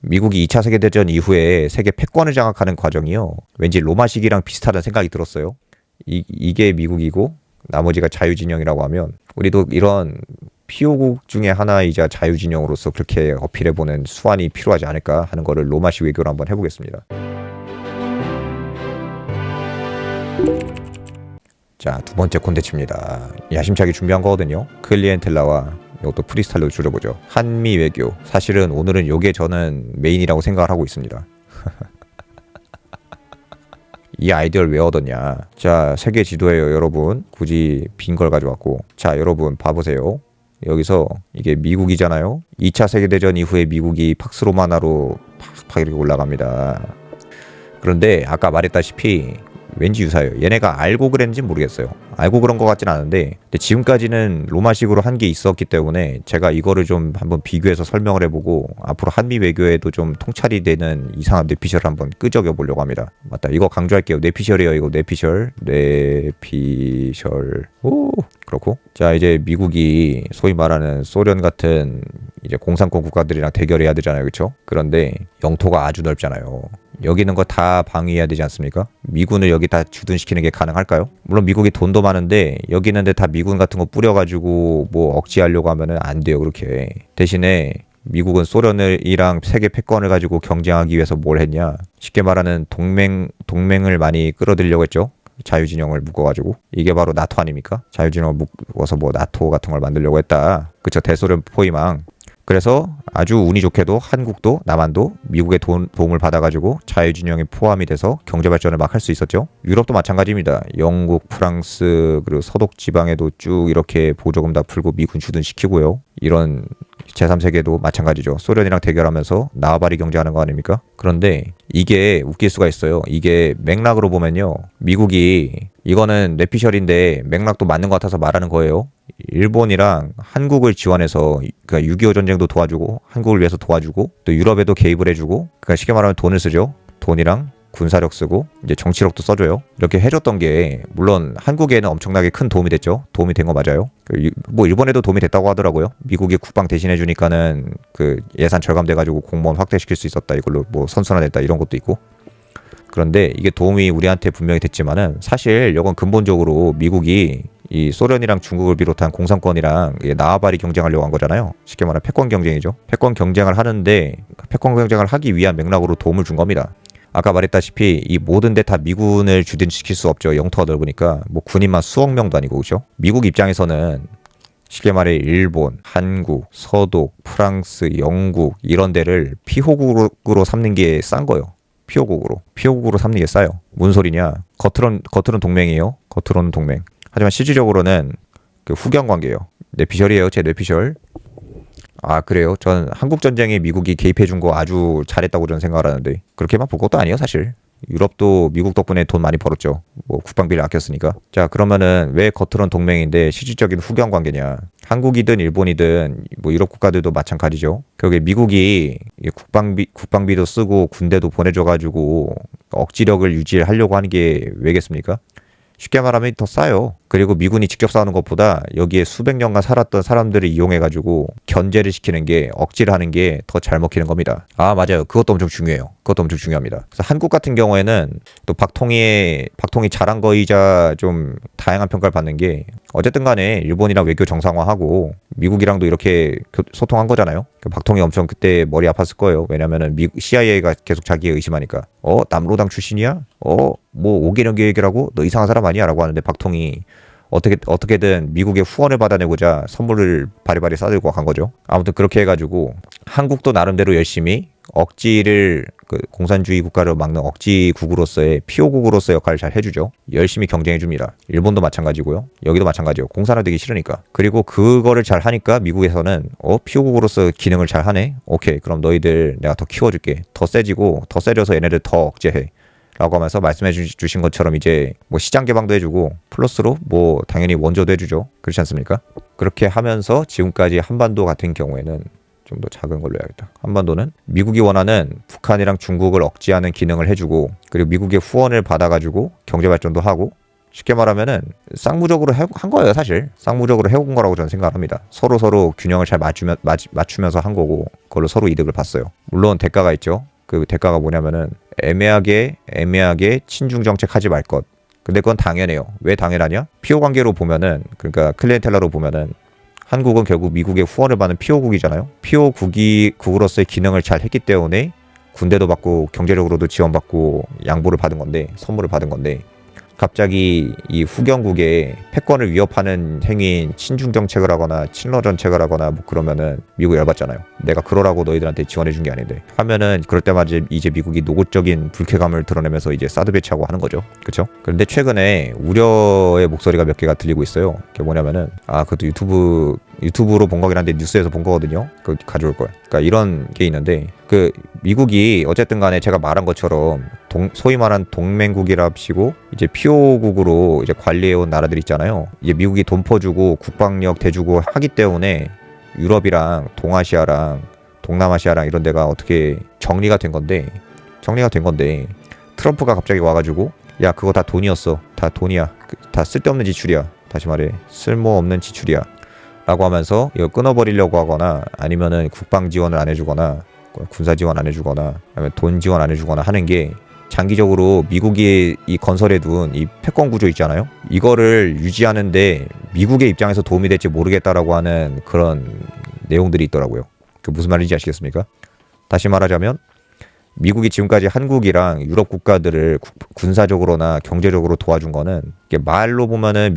미국이 2차 세계대전 이후에 세계 패권을 장악하는 과정이요. 왠지 로마식이랑 비슷하다는 생각이 들었어요. 이게 미국이고 나머지가 자유진영이라고 하면 우리도 이런 피호국 중에 하나이자 자유진영으로서 그렇게 어필해보는 수완이 필요하지 않을까 하는 거를 로마식 외교로 한번 해보겠습니다. 자, 두 번째 콘텐츠입니다. 야심차게 준비한 거거든요. 클리엔텔라와 이것도 프리스타일로 줄여보죠. 한미 외교. 사실은 오늘은 요게 저는 메인이라고 생각을 하고 있습니다. 이 아이디어를 왜 얻었냐. 자, 세계 지도예요, 여러분. 굳이 빈 걸 가져왔고. 자, 여러분 봐보세요. 여기서 이게 미국이잖아요. 2차 세계대전 이후에 미국이 팍스 로마나로 팍 이렇게 올라갑니다. 그런데 아까 말했다시피 왠지 유사해요. 얘네가 알고 그랬는지 모르겠어요. 알고 그런 것 같진 않은데 근데 지금까지는 로마식으로 한 게 있었기 때문에 제가 이거를 좀 한번 비교해서 설명을 해보고 앞으로 한미 외교에도 좀 통찰이 되는 이상한 뇌피셜을 한번 끄적여 보려고 합니다. 맞다, 이거 강조할게요. 뇌피셜이에요. 이거 뇌피셜. 오, 그렇고. 자, 이제 미국이 소위 말하는 소련 같은 이제 공산권 국가들이랑 대결해야 되잖아요. 그렇죠? 그런데 영토가 아주 넓잖아요. 여기 있는 거 다 방위해야 되지 않습니까? 미군을 여기 다 주둔시키는 게 가능할까요? 물론 미국이 돈도 많은데 여기 있는데 다 미군 같은 거 뿌려가지고 뭐 억지하려고 하면은 안 돼요. 그렇게. 대신에 미국은 소련이랑 세계 패권을 가지고 경쟁하기 위해서 뭘 했냐? 쉽게 말하는 동맹을 많이 끌어들이려고 했죠. 자유진영을 묶어가지고. 이게 바로 나토 아닙니까? 자유진영을 묶어서 뭐 나토 같은 걸 만들려고 했다. 그쵸? 대소련 포위망. 그래서 아주 운이 좋게도 한국도 남한도 미국의 도움을 받아가지고 자유진영에 포함이 돼서 경제발전을 막 할 수 있었죠. 유럽도 마찬가지입니다. 영국, 프랑스, 그리고 서독 지방에도 쭉 이렇게 보조금 다 풀고 미군 주둔시키고요. 이런 제3세계도 마찬가지죠. 소련이랑 대결하면서 나와바리 경제하는 거 아닙니까? 그런데 이게 웃길 수가 있어요. 이게 맥락으로 보면요. 미국이 이거는 뇌피셜인데 맥락도 맞는 것 같아서 말하는 거예요. 일본이랑 한국을 지원해서 그러니까 6.25 전쟁도 도와주고 한국을 위해서 도와주고 또 유럽에도 개입을 해주고 그러니까 쉽게 말하면 돈을 쓰죠. 돈이랑 군사력 쓰고 이제 정치력도 써줘요. 이렇게 해줬던 게 물론 한국에는 엄청나게 큰 도움이 됐죠. 도움이 된 거 맞아요. 뭐 일본에도 도움이 됐다고 하더라고요. 미국이 국방 대신해 주니까는 그 예산 절감돼가지고 공무원 확대시킬 수 있었다. 이걸로 뭐 선순환했다 이런 것도 있고. 그런데 이게 도움이 우리한테 분명히 됐지만은 사실 이건 근본적으로 미국이 이 소련이랑 중국을 비롯한 공산권이랑 나와바리 경쟁하려고 한 거잖아요. 쉽게 말하면 패권 경쟁이죠. 패권 경쟁을 하는데 패권 경쟁을 하기 위한 맥락으로 도움을 준 겁니다. 아까 말했다시피 이 모든 데 다 미군을 주둔시킬 수 없죠. 영토가 넓으니까 뭐 군인만 수억 명도 아니고 그렇죠. 미국 입장에서는 쉽게 말해 일본, 한국, 서독, 프랑스, 영국 이런 데를 피호국으로 삼는 게 싼 거예요. 피호국으로 삼는 게 싸요. 뭔 소리냐? 겉으로는 동맹이에요. 겉으로는 동맹. 하지만 실질적으로는 그 후경 관계예요. 뇌피셜이에요. 제 뇌피셜. 아, 그래요? 전 한국 전쟁에 미국이 개입해 준 거 아주 잘했다고 저는 생각을 하는데 그렇게만 볼 것도 아니에요, 사실. 유럽도 미국 덕분에 돈 많이 벌었죠. 뭐 국방비를 아꼈으니까. 자, 그러면은 왜 겉으로는 동맹인데 실질적인 후경 관계냐? 한국이든 일본이든 뭐 유럽 국가들도 마찬가지죠. 결국에 미국이 국방비도 쓰고 군대도 보내줘가지고 억지력을 유지하려고 하는 게 왜겠습니까? 쉽게 말하면 더 싸요. 그리고 미군이 직접 싸우는 것보다 여기에 수백 년간 살았던 사람들을 이용해가지고 견제를 시키는 게 억지를 하는 게 더 잘 먹히는 겁니다. 아, 맞아요. 그것도 엄청 중요해요. 그것도 엄청 중요합니다. 그래서 한국 같은 경우에는 또 박통희 잘한 거이자 좀 다양한 평가를 받는 게 어쨌든 간에 일본이랑 외교 정상화하고 미국이랑도 이렇게 소통한 거잖아요. 박통희 엄청 그때 머리 아팠을 거예요. 왜냐면은 CIA가 계속 자기 의심하니까 남로당 출신이야? 뭐 5개년 계획이라고? 너 이상한 사람 아니야? 라고 하는데 박통희 어떻게든 미국의 후원을 받아내고자 선물을 바리바리 싸들고 간 거죠. 아무튼 그렇게 해가지고 한국도 나름대로 열심히 억지를 그 공산주의 국가를 막는 억지국으로서의 피호국으로서의 역할을 잘 해주죠. 열심히 경쟁해줍니다. 일본도 마찬가지고요. 여기도 마찬가지요. 공산화되기 싫으니까. 그리고 그거를 잘 하니까 미국에서는 피호국으로서 기능을 잘 하네. 오케이, 그럼 너희들 내가 더 키워줄게. 더 세지고 더 세져서 얘네들 더 억제해. 라고 하면서 말씀해 주신 것처럼 이제 뭐 시장 개방도 해주고 플러스로 뭐 당연히 원조도 해주죠. 그렇지 않습니까? 그렇게 하면서 지금까지 한반도 같은 경우에는 좀 더 작은 걸로 해야겠다. 한반도는 미국이 원하는 북한이랑 중국을 억제하는 기능을 해주고 그리고 미국의 후원을 받아가지고 경제발전도 하고 쉽게 말하면은 쌍무적으로 한 거예요, 사실. 쌍무적으로 해온 거라고 저는 생각을 합니다. 서로 균형을 잘 맞추면서 한 거고, 그걸로 서로 이득을 봤어요. 물론 대가가 있죠. 그 대가가 뭐냐면은 애매하게 친중 정책 하지 말 것. 근데 그건 당연해요. 왜 당연하냐? 피오 관계로 보면은, 그러니까 클리엔텔라로 보면은 한국은 결국 미국의 후원을 받는 피오국이잖아요. 피오국으로서의 기능을 잘 했기 때문에 군대도 받고 경제적으로도 지원받고 양보를 받은 건데, 선물을 받은 건데, 갑자기 이 후경국의 패권을 위협하는 행위인 친중 정책을 하거나 친러 정책을 하거나 뭐 그러면은 미국 열받잖아요. 내가 그러라고 너희들한테 지원해 준 게 아닌데 하면은, 그럴 때마다 이제 미국이 노골적인 불쾌감을 드러내면서 이제 사드 배치하고 하는 거죠. 그렇죠? 그런데 최근에 우려의 목소리가 몇 개가 들리고 있어요. 그게 뭐냐면은, 그것도 유튜브로 본 거긴 한데 뉴스에서 본 거거든요. 그거 가져올 걸. 그러니까 이런 게 있는데, 그 미국이 어쨌든 간에 제가 말한 것처럼 소위 말한 동맹국이랍시고 이제 피오국으로 이제 관리해온 나라들 있잖아요. 이제 미국이 돈 퍼주고 국방력 대주고 하기 때문에 유럽이랑 동아시아랑 동남아시아랑 이런 데가 어떻게 정리가 된 건데 트럼프가 갑자기 와가지고 야, 그거 다 돈이었어. 다 돈이야. 다 쓸데없는 지출이야. 다시 말해 쓸모없는 지출이야. 라고 하면서 이거 끊어버리려고 하거나, 아니면은 국방 지원을 안 해주거나 군사 지원 안 해주거나 아니면 돈 지원 안 해주거나 하는 게 장기적으로 미국이 이 건설해 둔 이 패권 구조 있잖아요. 이거를 유지하는데 미국의 입장에서 도움이 될지 모르겠다라고 하는 그런 내용들이 있더라고요. 그 무슨 말인지 아시겠습니까? 다시 말하자면 미국이 지금까지 한국이랑 유럽 국가들을 군사적으로나 경제적으로 도와준 거는, 이게 말로 보면은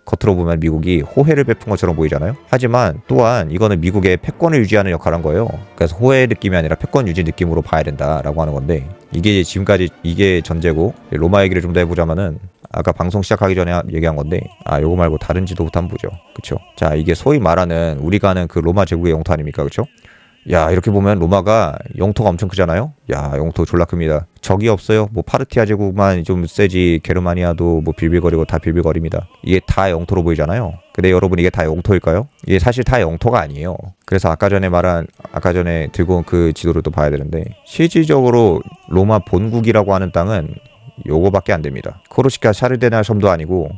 겉으로 보면 미국이 호혜를 베푼 것처럼 보이잖아요. 하지만 또한 이거는 미국의 패권을 유지하는 역할을 한 거예요. 그래서 호혜 느낌이 아니라 패권 유지 느낌으로 봐야 된다라고 하는 건데, 이게 지금까지 이게 전제고, 로마 얘기를 좀 더 해보자면은 아까 방송 시작하기 전에 얘기한 건데, 요거 말고 다른 지도부터 한번 보죠. 그쵸? 자, 이게 소위 말하는 우리가 아는 그 로마 제국의 영토 아닙니까? 그쵸? 야, 이렇게 보면 로마가 영토가 엄청 크잖아요. 야, 영토 졸라 큽니다. 적이 없어요. 뭐 파르티아 제국만 좀 세지 게르마니아도 뭐 빌빌거리고 다 빌빌거립니다. 이게 다 영토로 보이잖아요. 근데 여러분, 이게 다 영토일까요? 이게 사실 다 영토가 아니에요. 그래서 아까 전에 들고 온 그 지도를 또 봐야 되는데, 실질적으로 로마 본국이라고 하는 땅은 요거밖에 안 됩니다. 코르시카 샤르데나 섬도 아니고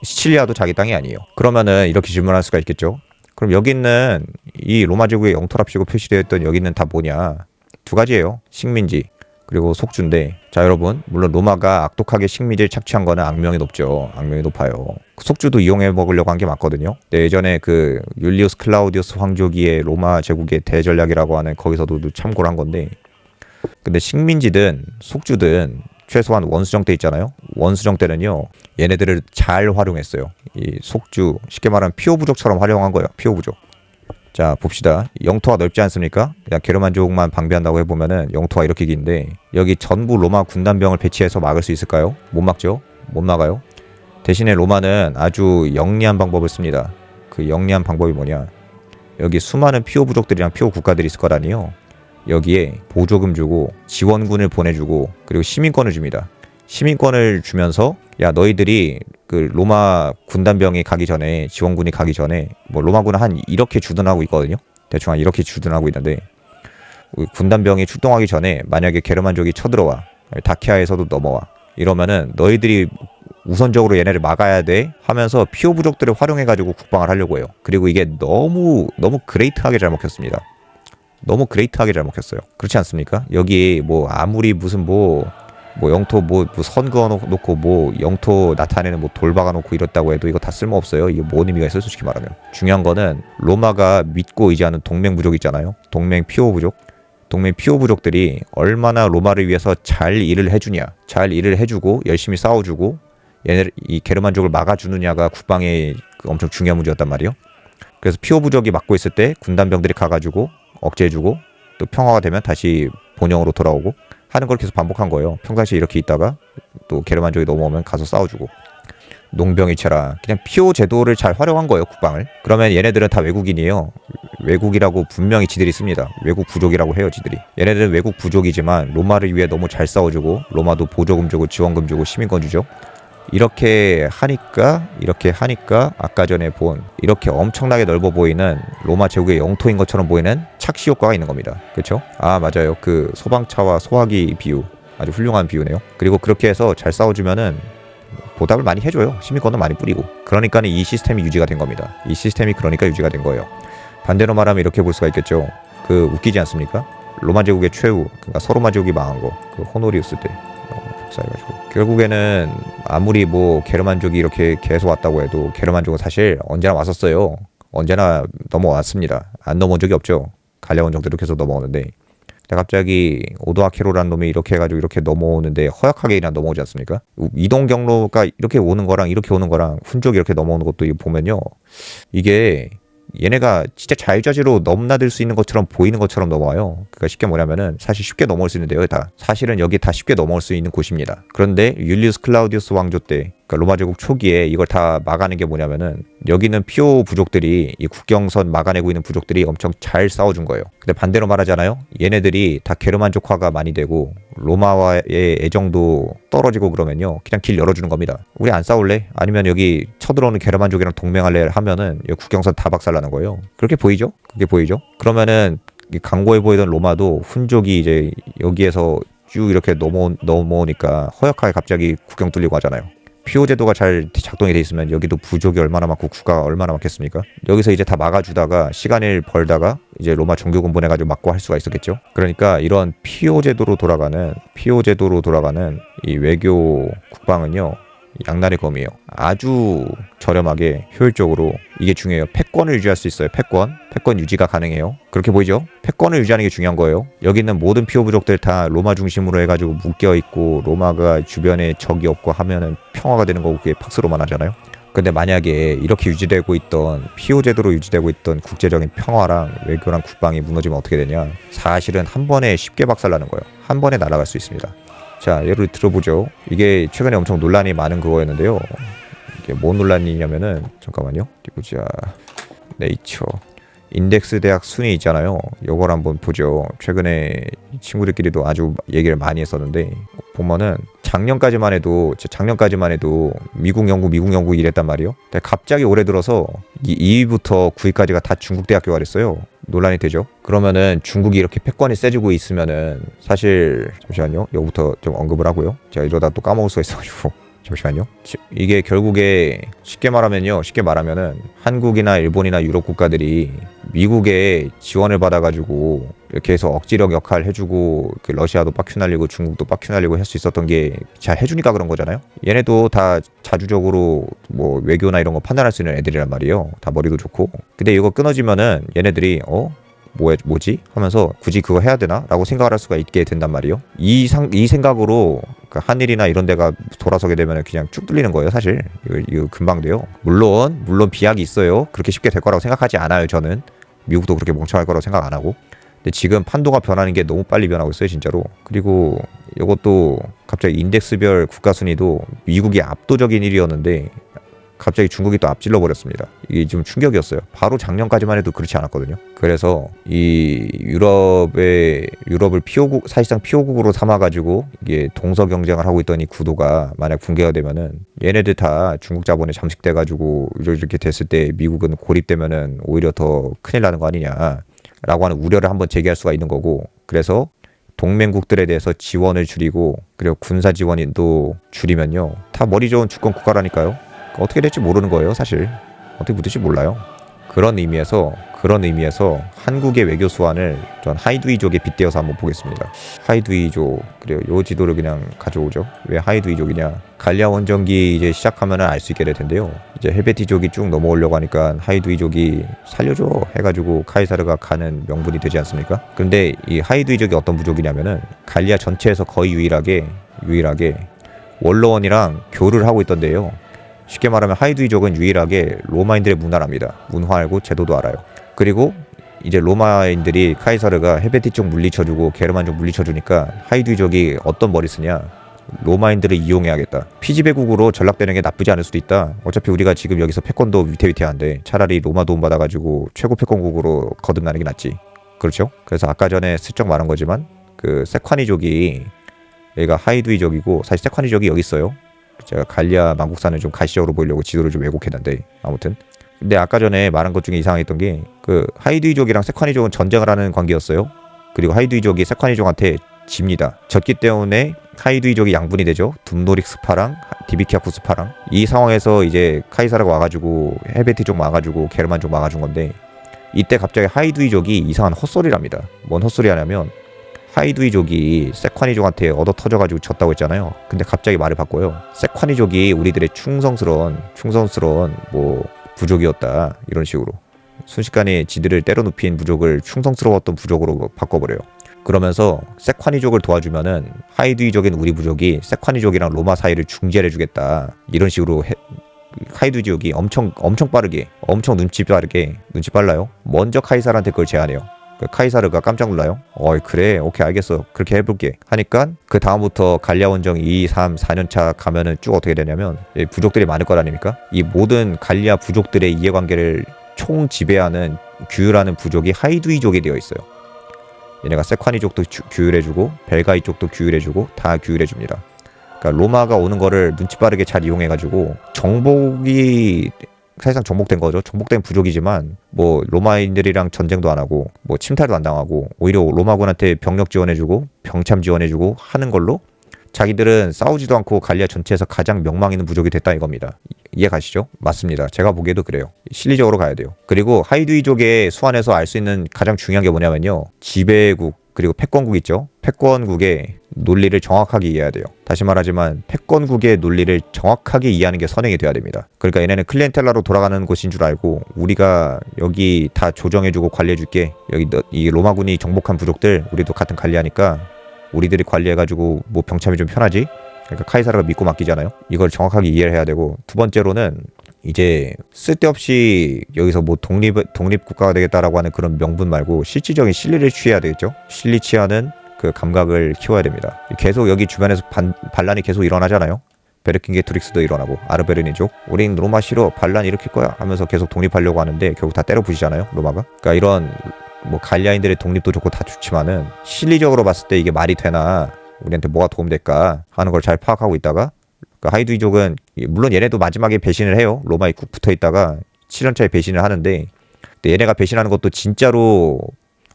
시칠리아도 자기 땅이 아니에요. 그러면은 이렇게 질문할 수가 있겠죠. 그럼 여기 있는 이 로마 제국의 영토랍시고 표시되어 있던 여기 있는 다 뭐냐? 두 가지예요. 식민지 그리고 속주인데, 자 여러분, 물론 로마가 악독하게 식민지를 착취한 거는 악명이 높죠. 악명이 높아요. 속주도 이용해 먹으려고 한 게 맞거든요. 근데 예전에 그 율리우스 클라우디우스 황조기의 로마 제국의 대전략이라고 하는 거기서도 참고를 한 건데, 근데 식민지든 속주든 최소한 원수정 때 있잖아요. 원수정 때는요, 얘네들을 잘 활용했어요. 이 속주, 쉽게 말하면 피오 부족처럼 활용한 거예요. 피오 부족. 자, 봅시다. 영토가 넓지 않습니까? 그냥 게르만족만 방비한다고 해보면은 영토가 이렇게 긴데, 여기 전부 로마 군단병을 배치해서 막을 수 있을까요? 못 막죠. 못 막아요. 대신에 로마는 아주 영리한 방법을 씁니다. 그 영리한 방법이 뭐냐? 여기 수많은 피오 부족들이랑 피오 국가들이 있을 거라니요. 여기에 보조금 주고 지원군을 보내주고 그리고 시민권을 줍니다. 시민권을 주면서, 야, 너희들이 그 로마 군단병이 가기 전에, 지원군이 가기 전에, 뭐 로마군은 한 이렇게 주둔하고 있거든요. 대충 한 이렇게 주둔하고 있는데, 군단병이 출동하기 전에 만약에 게르만족이 쳐들어와, 다키아에서도 넘어와, 이러면은 너희들이 우선적으로 얘네를 막아야 돼 하면서 피오 부족들을 활용해가지고 국방을 하려고 해요. 그리고 이게 너무 그레이트하게 잘 먹혔습니다. 너무 그레이트하게 잘 먹혔어요. 그렇지 않습니까? 여기 뭐 아무리 무슨 뭐 영토 선 그어 놓고 뭐 영토 나타내는 뭐 돌 박아 놓고 이렇다고 해도 이거 다 쓸모없어요. 이게 뭔 의미가 있어요, 솔직히 말하면. 중요한 거는 로마가 믿고 의지하는 동맹 부족 있잖아요. 동맹 피오 부족들이 얼마나 로마를 위해서 잘 일을 해주냐, 잘 일을 해주고 열심히 싸워주고 얘네를, 이 게르만족을 막아주느냐가 국방의 그 엄청 중요한 문제였단 말이에요. 그래서 피오 부족이 막고 있을 때 군단병들이 가가지고 억제해주고, 또 평화가 되면 다시 본영으로 돌아오고 하는 걸 계속 반복한 거예요. 평상시에 이렇게 있다가 또 게르만족이 넘어오면 가서 싸워주고, 농병이체라 그냥 피오 제도를 잘 활용한 거예요, 국방을. 그러면 얘네들은 다 외국인이에요. 외국이라고 분명히 지들이 씁니다. 외국 부족이라고 해요, 지들이. 얘네들은 외국 부족이지만 로마를 위해 너무 잘 싸워주고, 로마도 보조금 주고 지원금 주고 시민권 주죠. 이렇게 하니까 아까 전에 본 이렇게 엄청나게 넓어 보이는 로마 제국의 영토인 것처럼 보이는 착시 효과가 있는 겁니다. 그렇죠? 맞아요. 그 소방차와 소화기 비유, 아주 훌륭한 비유네요. 그리고 그렇게 해서 잘 싸워주면은 보답을 많이 해줘요. 시민권도 많이 뿌리고. 그러니까 이 시스템이 유지가 된 겁니다. 이 시스템이 그러니까 유지가 된 거예요. 반대로 말하면 이렇게 볼 수가 있겠죠. 그 웃기지 않습니까? 로마 제국의 최후, 그러니까 서로마 제국이 망한 거, 그 호노리우스 때 복사해가지고 결국에는 아무리 뭐 게르만족이 이렇게 계속 왔다고 해도 게르만족은 사실 언제나 왔었어요. 언제나 넘어왔습니다. 안 넘어온 적이 없죠. 갈레온 정도로 계속 넘어오는데 갑자기 오도아케로라는 놈이 이렇게 해가지고 이렇게 넘어오는데 허약하게 그냥 넘어오지 않습니까? 이동 경로가 이렇게 오는 거랑 이렇게 오는 거랑 훈족이 이렇게 넘어오는 것도 보면요, 이게 얘네가 진짜 자유자재로 넘나들 수 있는 것처럼 보이는 것처럼 넘어와요. 그러니까 쉽게 뭐냐면은 사실 쉽게 넘어올 수 있는데요. 다 사실은 여기 다 쉽게 넘어올 수 있는 곳입니다. 그런데 율리우스 클라우디우스 왕조 때, 그러니까 로마 제국 초기에 이걸 다 막아낸 게 뭐냐면은 여기는 피오 부족들이, 이 국경선 막아내고 있는 부족들이 엄청 잘 싸워준 거예요. 근데 반대로 말하잖아요. 얘네들이 다 게르만족화가 많이 되고 로마와의 애정도 떨어지고 그러면요, 그냥 길 열어주는 겁니다. 우리 안 싸울래? 아니면 여기 쳐들어오는 게르만족이랑 동맹할래? 하면은 여기 국경선 다 박살나는 거예요. 그렇게 보이죠? 그게 보이죠? 그러면은 강고해 보이던 로마도 훈족이 이제 여기에서 쭉 이렇게 넘어오니까 허약하게 갑자기 국경 뚫리고 하잖아요. 피오 제도가 잘 작동이 돼 있으면 여기도 부족이 얼마나 많고 국가가 얼마나 많겠습니까? 여기서 이제 다 막아주다가 시간을 벌다가 이제 로마 종교군 보내가지고 막고 할 수가 있었겠죠. 그러니까 이런 피오 제도로 돌아가는 이 외교 국방은요, 양날의 검이에요. 아주 저렴하게 효율적으로, 이게 중요해요. 패권을 유지할 수 있어요. 패권 유지가 가능해요. 그렇게 보이죠? 패권을 유지하는 게 중요한 거예요. 여기 있는 모든 피오 부족들 다 로마 중심으로 해가지고 묶여 있고 로마가 주변에 적이 없고 하면은 평화가 되는 거고, 그게 팍스로만 하잖아요. 근데 만약에 이렇게 유지되고 있던 피오 제도로 유지되고 있던 국제적인 평화랑 외교랑 국방이 무너지면 어떻게 되냐? 사실은 한 번에 쉽게 박살나는 거예요. 한 번에 날아갈 수 있습니다. 자, 예를 들어보죠. 이게 최근에 엄청 논란이 많은 그거였는데요. 이게 뭔 논란이냐면은, 잠깐만요. 어디 보자. 네이처 인덱스 대학 순위 있잖아요. 요걸 한번 보죠. 최근에 친구들끼리도 아주 얘기를 많이 했었는데, 보면은 작년까지만 해도 미국 영국 이랬단 말이에요. 근데 갑자기 올해 들어서 2위부터 9위까지가 다 중국 대학교가 됐어요. 논란이 되죠. 그러면은 중국이 이렇게 패권이 세지고 있으면은, 사실 잠시만요. 여기부터 좀 언급을 하고요. 제가 이러다 또 까먹을 수가 있어가지고 잠시만요. 이게 결국에 쉽게 말하면은 한국이나 일본이나 유럽 국가들이 미국의 지원을 받아가지고 이렇게 해서 억지력 역할 해주고, 그 러시아도 빡큐 날리고 중국도 빡큐 날리고 할 수 있었던 게 잘 해주니까 그런 거잖아요. 얘네도 다 자주적으로 뭐 외교나 이런 거 판단할 수 있는 애들이란 말이에요. 다 머리도 좋고. 근데 이거 끊어지면은 얘네들이 뭐지? 하면서 굳이 그거 해야 되나? 라고 생각을 할 수가 있게 된단 말이에요. 이 생각으로 한일이나 이런 데가 돌아서게 되면 그냥 쭉 뚫리는 거예요. 사실 이거 금방 돼요. 물론 비약이 있어요. 그렇게 쉽게 될 거라고 생각하지 않아요. 저는 미국도 그렇게 멍청할 거라고 생각 안 하고. 근데 지금 판도가 변하는 게 너무 빨리 변하고 있어요, 진짜로. 그리고 이것도 갑자기 인덱스별 국가 순위도 미국이 압도적인 1위였는데 갑자기 중국이 또 앞질러 버렸습니다. 이게 좀 충격이었어요. 바로 작년까지만 해도 그렇지 않았거든요. 그래서 이 유럽을 사실상 피오국으로 삼아가지고 이게 동서 경쟁을 하고 있던 이 구도가 만약 붕괴가 되면은 얘네들 다 중국 자본에 잠식돼가지고 이렇게 됐을 때 미국은 고립되면은 오히려 더 큰일 나는 거 아니냐라고 하는 우려를 한번 제기할 수가 있는 거고, 그래서 동맹국들에 대해서 지원을 줄이고, 그리고 군사 지원도 줄이면요, 다 머리 좋은 주권 국가라니까요. 어떻게 될지 모르는 거예요. 사실 어떻게 붙을지 몰라요. 그런 의미에서 한국의 외교 수완을 전 하이두이족에 빗대어서 한번 보겠습니다. 하이두이족, 그래요. 요 지도를 그냥 가져오죠. 왜 하이두이족이냐? 갈리아 원정기 이제 시작하면 알 수 있게 될 텐데요. 이제 헬베티족이 쭉 넘어오려고 하니까 하이두이족이 살려줘 해가지고 카이사르가 가는 명분이 되지 않습니까? 근데 이 하이두이족이 어떤 부족이냐면은 갈리아 전체에서 거의 유일하게 원로원이랑 교류를 하고 있던데요. 쉽게 말하면 하이두이족은 유일하게 로마인들의 문화를 압니다. 문화 알고 제도도 알아요. 그리고 이제 로마인들이 카이사르가 헬베티 쪽 물리쳐주고 게르만 쪽 물리쳐주니까 하이두이족이 어떤 머리 쓰냐? 로마인들을 이용해야겠다. 피지배국으로 전락되는 게 나쁘지 않을 수도 있다. 어차피 우리가 지금 여기서 패권도 위태위태한데 차라리 로마 도움 받아가지고 최고 패권국으로 거듭나는 게 낫지. 그렇죠? 그래서 아까 전에 슬쩍 말한 거지만 그 세콰니족이 여기가 하이두이족이고, 사실 세콰니족이 여기 있어요. 제가 갈리아 망국사는 좀 가시적으로 보이려고 지도를 좀 왜곡했는데, 아무튼 근데 아까 전에 말한 것 중에 이상했던 게 그 하이두이족이랑 세콰니족은 전쟁을 하는 관계였어요. 그리고 하이두이족이 세콰니족한테 집니다. 졌기 때문에 하이두이족이 양분이 되죠. 둠노릭스파랑 디비키아쿠스파랑. 이 상황에서 이제 카이사르가 와가지고 헬베티족 와가지고 게르만족 막아준 건데, 이때 갑자기 하이두이족이 이상한 헛소리를 합니다. 뭔 헛소리 하냐면, 하이두이족이 세콰니족한테 얻어 터져가지고 졌다고 했잖아요. 근데 갑자기 말을 바꿔요. 세콰니족이 우리들의 충성스러운 뭐 부족이었다, 이런 식으로. 순식간에 지들을 때려눕힌 부족을 충성스러웠던 부족으로 바꿔버려요. 그러면서 세콰니족을 도와주면은 하이두이족인 우리 부족이 세콰니족이랑 로마 사이를 중재를 해주겠다, 이런 식으로 하이두이족이 엄청 빠르게, 엄청 눈치 빨라요. 먼저 카이사르한테 그걸 제안해요. 카이사르가 깜짝 놀라요. 그래, 오케이, 알겠어, 그렇게 해볼게 하니까, 그 다음부터 갈리아 원정 2, 3, 4년차 가면은 쭉 어떻게 되냐면, 부족들이 많을 거라니까. 이 모든 갈리아 부족들의 이해관계를 총 지배하는, 규율하는 부족이 하이두이족이 되어 있어요. 얘네가 세콰니족도 규율해주고 벨가이족도 규율해주고 다 규율해줍니다. 그러니까 로마가 오는 거를 눈치 빠르게 잘 이용해가지고 정복이 사실상 정복된 거죠. 정복된 부족이지만 뭐 로마인들이랑 전쟁도 안 하고 뭐 침탈도 안 당하고 오히려 로마군한테 병력 지원해주고 병참 지원해주고 하는 걸로 자기들은 싸우지도 않고 갈리아 전체에서 가장 명망 있는 부족이 됐다, 이겁니다. 이해 가시죠? 맞습니다. 제가 보기에도 그래요. 실리적으로 가야 돼요. 그리고 하이두이족의 수완에서 알 수 있는 가장 중요한 게 뭐냐면요, 지배국 그리고 패권국 있죠. 패권국의 논리를 정확하게 이해해야 돼요. 다시 말하지만 패권국의 논리를 정확하게 이해하는 게 선행이 돼야 됩니다. 그러니까 얘네는 클리엔텔라로 돌아가는 곳인 줄 알고, 우리가 여기 다 조정해주고 관리해줄게, 여기 이 로마군이 정복한 부족들 우리도 같은 관리하니까 우리들이 관리해가지고 뭐 병참이 좀 편하지? 그러니까 카이사르가 믿고 맡기잖아요. 이걸 정확하게 이해를 해야 되고, 두 번째로는 이제 쓸데없이 여기서 뭐 독립국가가 되겠다라고 하는 그런 명분 말고 실질적인 실리를 취해야 되겠죠. 실리 취하는 그 감각을 키워야 됩니다. 계속 여기 주변에서 반란이 계속 일어나잖아요. 베르킹게토릭스도 일어나고 아르베르니족, 우린 로마 싫어, 반란 일으킬 거야 하면서 계속 독립하려고 하는데 결국 다 때려 부시잖아요, 로마가. 그러니까 이런 뭐 갈리아인들의 독립도 좋고 다 좋지만은 실리적으로 봤을 때 이게 말이 되나, 우리한테 뭐가 도움될까 하는 걸 잘 파악하고 있다가, 그러니까 하이두이족은 물론 얘네도 마지막에 배신을 해요. 로마에 꾹 붙어 있다가 7년차에 배신을 하는데, 근데 얘네가 배신하는 것도 진짜로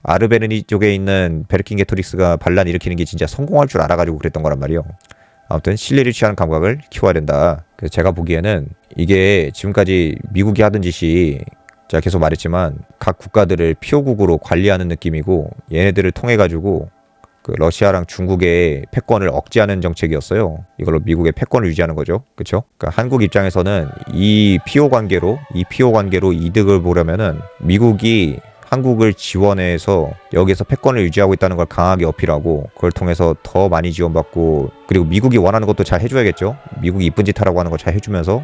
아르베르니 쪽에 있는 베르킹게토릭스가 반란 일으키는 게 진짜 성공할 줄 알아가지고 그랬던 거란 말이에요. 아무튼 실리를 취하는 감각을 키워야 된다. 그래서 제가 보기에는 이게 지금까지 미국이 하던 짓이, 제가 계속 말했지만 각 국가들을 피오국으로 관리하는 느낌이고, 얘네들을 통해 가지고 그 러시아랑 중국의 패권을 억제하는 정책이었어요. 이걸로 미국의 패권을 유지하는 거죠. 그렇죠? 그러니까 한국 입장에서는 이 피오 관계로 이득을 보려면은 미국이 한국을 지원해서 여기서 패권을 유지하고 있다는 걸 강하게 어필하고, 그걸 통해서 더 많이 지원받고, 그리고 미국이 원하는 것도 잘 해줘야겠죠. 미국이 이쁜 짓 하라고 하는 거 잘 해주면서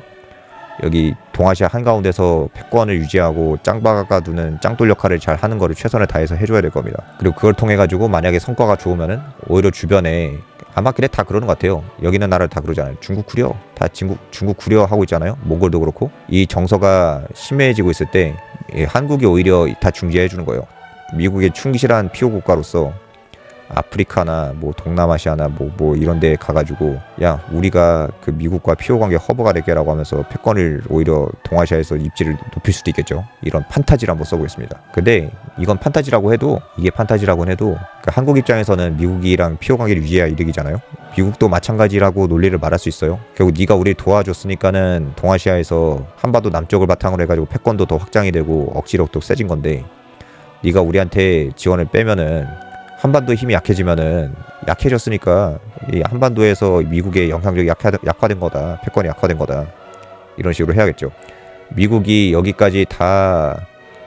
여기 동아시아 한가운데서 패권을 유지하고 짱 박아두는 짱돌 역할을 잘 하는 거를 최선을 다해서 해줘야 될 겁니다. 그리고 그걸 통해 가지고 만약에 성과가 좋으면은 오히려 주변에, 아마 그래 다 그러는 것 같아요. 여기 있는 나라를 다 그러잖아요. 중국 구려, 다 중국 구려 하고 있잖아요. 몽골도 그렇고. 이 정서가 심해지고 있을 때 한국이 오히려 다 중재해 주는 거예요. 미국의 충실한 피오 국가로서 아프리카나 뭐 동남아시아나 뭐 이런 데 가가지고, 야, 우리가 그 미국과 피오 관계 허브가 될게라고 하면서 패권을 오히려 동아시아에서 입지를 높일 수도 있겠죠. 이런 판타지를 한번 써보겠습니다. 근데 이건 판타지라고 해도, 그러니까 한국 입장에서는 미국이랑 피오 관계를 유지해야 이득이잖아요. 미국도 마찬가지라고 논리를 말할 수 있어요. 결국 네가 우리를 도와줬으니까는 동아시아에서 한반도 남쪽을 바탕으로 해가지고 패권도 더 확장이 되고 억지력도 세진 건데, 네가 우리한테 지원을 빼면은 한반도 힘이 약해지면은, 약해졌으니까 이 한반도에서 미국의 영향력이 약화된 거다, 패권이 약화된 거다, 이런 식으로 해야겠죠. 미국이 여기까지 다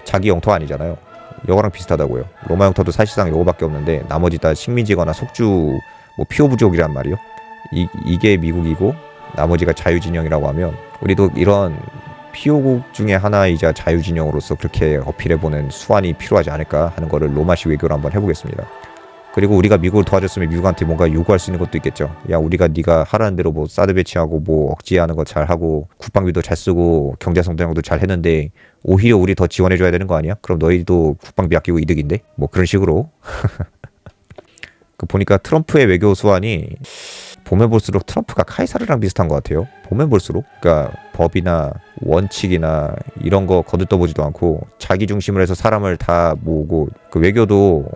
자기 영토 아니잖아요. 이거랑 비슷하다고요. 로마 영토도 사실상 이거밖에 없는데 나머지 다 식민지거나 속주 뭐 피오 부족이란 말이요. 이게 미국이고 나머지가 자유진영이라고 하면, 우리도 이런 피오국 중에 하나이자 자유진영으로서 그렇게 어필해보는 수완이 필요하지 않을까 하는 거를 로마식 외교로 한번 해보겠습니다. 그리고 우리가 미국을 도와줬으면 미국한테 뭔가 요구할 수 있는 것도 있겠죠. 야, 우리가 네가 하라는 대로 뭐 사드 배치하고 뭐 억지하는 거 잘하고 국방비도 잘 쓰고 경제성장도 잘 했는데 오히려 우리 더 지원해줘야 되는 거 아니야? 그럼 너희도 국방비 아끼고 이득인데? 뭐 그런 식으로. 그 보니까 트럼프의 외교 수완이 보면 볼수록 트럼프가 카이사르랑 비슷한 것 같아요. 보면 볼수록. 그러니까 법이나 원칙이나 이런 거 거들떠보지도 않고 자기 중심으로 해서 사람을 다 모으고, 그 외교도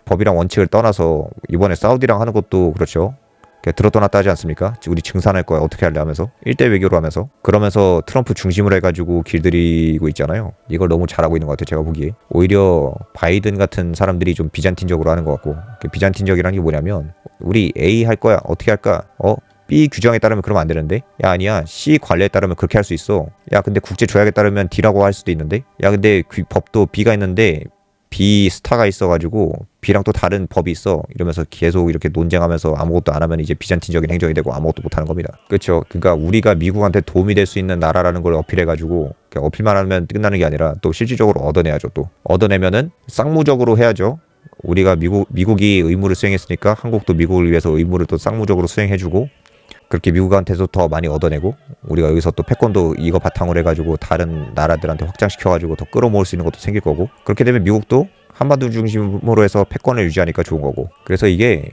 법이랑 원칙을 떠나서 이번에 사우디랑 하는 것도 그렇죠. 들었다 놨다 하지 않습니까? 우리 증산할 거야 어떻게 할래 하면서 1대 외교로 하면서 그러면서 트럼프 중심으로 해가지고 길들이고 있잖아요. 이걸 너무 잘하고 있는 것 같아요. 제가 보기에 오히려 바이든 같은 사람들이 좀 비잔틴적으로 하는 것 같고 비잔틴적이라는 게 뭐냐면 우리 A 할 거야 어떻게 할까? B 규정에 따르면 그러면 안 되는데 야 아니야 C 관례에 따르면 그렇게 할 수 있어. 야 근데 국제 조약에 따르면 D라고 할 수도 있는데 야 근데 법도 B가 있는데 B 스타가 있어가지고 B랑 또 다른 법이 있어 이러면서 계속 이렇게 논쟁하면서 아무것도 안 하면 이제 비잔틴적인 행정이 되고 아무것도 못하는 겁니다. 그렇죠. 그러니까 우리가 미국한테 도움이 될 수 있는 나라라는 걸 어필해가지고 어필만 하면 끝나는 게 아니라 또 실질적으로 얻어내야죠. 또 얻어내면은 쌍무적으로 해야죠. 우리가 미국이 의무를 수행했으니까 한국도 미국을 위해서 의무를 또 쌍무적으로 수행해주고 그렇게 미국한테도 더 많이 얻어내고 우리가 여기서 또 패권도 이거 바탕으로 해가지고 다른 나라들한테 확장시켜가지고 더 끌어모을 수 있는 것도 생길 거고 그렇게 되면 미국도 한반도 중심으로 해서 패권을 유지하니까 좋은 거고 그래서 이게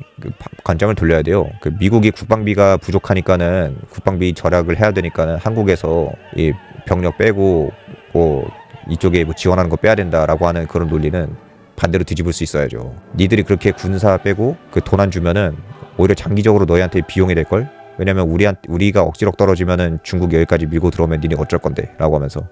관점을 돌려야 돼요. 미국이 국방비가 부족하니까는 국방비 절약을 해야 되니까는 한국에서 이 병력 빼고 뭐 이쪽에 뭐 지원하는 거 빼야 된다라고 하는 그런 논리는 반대로 뒤집을 수 있어야죠. 니들이 그렇게 군사 빼고 그 돈 안 주면은 오히려 장기적으로 너희한테 비용이 될걸? 왜냐면 우리가 억지로 떨어지면은 중국 여기까지 밀고 들어오면 니네 어쩔 건데 라고 하면서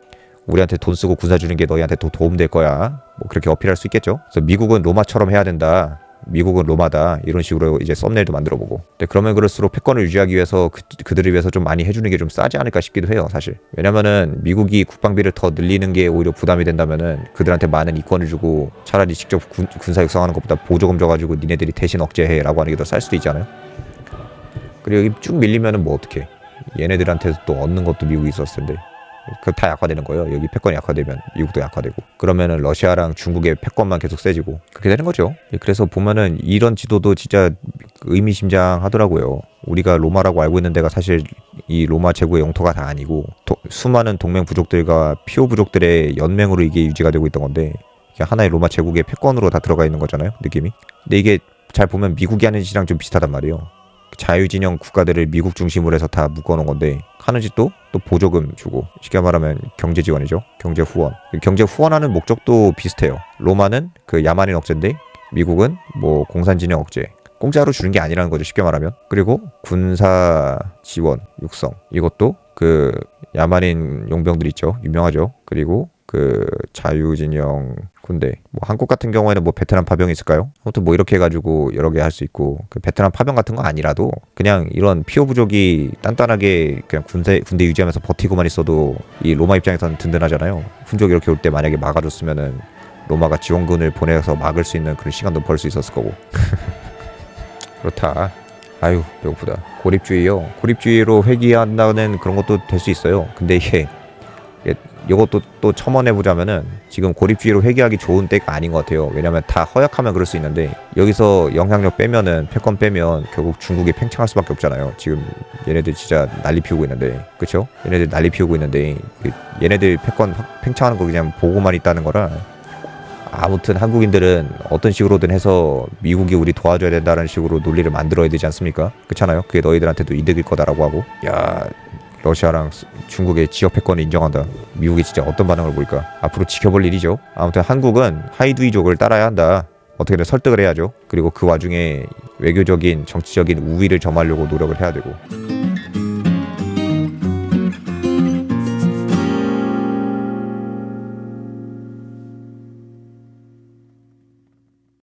우리한테 돈 쓰고 군사 주는 게 너희한테 더 도움 될 거야. 뭐 그렇게 어필할 수 있겠죠. 그래서 미국은 로마처럼 해야 된다. 미국은 로마다. 이런 식으로 이제 썸네일도 만들어보고. 근데 그러면 그럴수록 패권을 유지하기 위해서 그들을 위해서 좀 많이 해주는 게 좀 싸지 않을까 싶기도 해요. 사실. 왜냐면은 미국이 국방비를 더 늘리는 게 오히려 부담이 된다면은 그들한테 많은 이권을 주고 차라리 직접 군사 육성하는 것보다 보조금 줘가지고 니네들이 대신 억제해라고 하는 게 더 쌀 수도 있잖아요. 그리고 여기 쭉 밀리면은 뭐 어떡해. 얘네들한테 또 얻는 것도 미국이 있었을 텐데. 그 다 약화되는 거예요. 여기 패권이 약화되면 미국도 약화되고 그러면은 러시아랑 중국의 패권만 계속 세지고 그렇게 되는 거죠. 그래서 보면은 이런 지도도 진짜 의미심장하더라고요. 우리가 로마라고 알고 있는 데가 사실 이 로마 제국의 영토가 다 아니고 수많은 동맹 부족들과 피오 부족들의 연맹으로 이게 유지가 되고 있던 건데 이게 하나의 로마 제국의 패권으로 다 들어가 있는 거잖아요. 느낌이. 근데 이게 잘 보면 미국이 하는 짓이랑 좀 비슷하단 말이에요. 자유진영 국가들을 미국 중심으로 해서 다 묶어놓은 건데 하는 짓도 또 보조금 주고 쉽게 말하면 경제 지원이죠. 경제 후원. 경제 후원하는 목적도 비슷해요. 로마는 그 야만인 억제인데 미국은 뭐 공산진영 억제. 공짜로 주는 게 아니라는 거죠. 쉽게 말하면. 그리고 군사 지원, 육성. 이것도 그 야만인 용병들 있죠. 유명하죠. 그리고 그 자유진영 군대 뭐 한국 같은 경우에는 뭐 베트남 파병이 있을까요? 아무튼 뭐 이렇게 해가지고 여러 개 할 수 있고 그 베트남 파병 같은 거 아니라도 그냥 이런 피오 부족이 단단하게 그냥 군대 유지하면서 버티고만 있어도 이 로마 입장에서는 든든하잖아요. 훈족이 이렇게 올 때 만약에 막아줬으면은 로마가 지원군을 보내서 막을 수 있는 그런 시간도 벌 수 있었을 거고. 그렇다. 아유 배고프다. 고립주의요. 고립주의로 회귀한다는 그런 것도 될 수 있어요. 근데 이것도 또 첨언해보자면은 지금 고립주의로 회귀하기 좋은 때가 아닌 것 같아요. 왜냐면 다 허약하면 그럴 수 있는데 여기서 영향력 빼면은 패권 빼면 결국 중국이 팽창할 수밖에 없잖아요. 지금 얘네들 진짜 난리 피우고 있는데 그쵸? 얘네들 난리 피우고 있는데 얘네들 패권 팽창하는 거 그냥 보고만 있다는 거라 아무튼 한국인들은 어떤 식으로든 해서 미국이 우리 도와줘야 된다는 식으로 논리를 만들어야 되지 않습니까? 그렇잖아요. 그게 너희들한테도 이득일 거다라고 하고 야 러시아랑 중국의 지역 패권을 인정한다. 미국이 진짜 어떤 반응을 보일까? 앞으로 지켜볼 일이죠. 아무튼 한국은 하이두이족을 따라야 한다. 어떻게든 설득을 해야죠. 그리고 그 와중에 외교적인 정치적인 우위를 점하려고 노력을 해야 되고